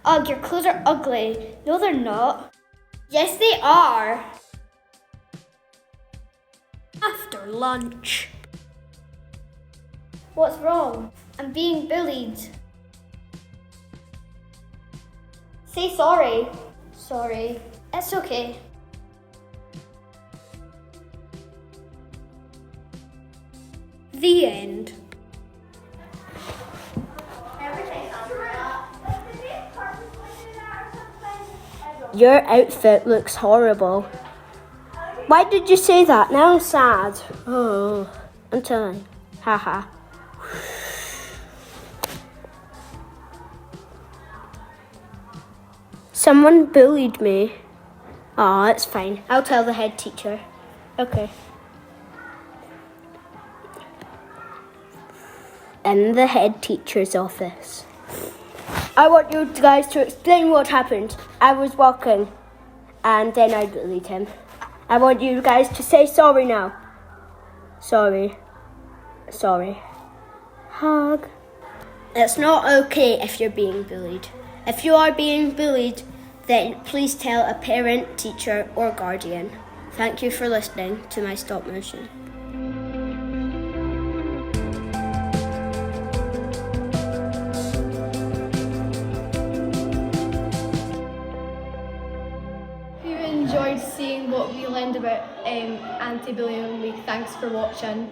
Ugh, your clothes are ugly. No, they're not. Yes, they are. After lunch. What's wrong? I'm being bullied. Say sorry. Sorry. It's okay. The end. Your outfit looks horrible. Why did you say that? Now I'm sad. Oh, I'm telling. Haha. Someone bullied me. Oh, it's fine. I'll tell the head teacher. Okay. In the head teacher's office. I want you guys to explain what happened. I was walking and then I bullied him. I want you guys to say sorry now. Sorry. Sorry. Hug. It's not okay if you're being bullied. If you are being bullied, then please tell a parent, teacher, or guardian. Thank you for listening to my stop motion. If you enjoyed seeing what we learned about anti-bullying week, thanks for watching.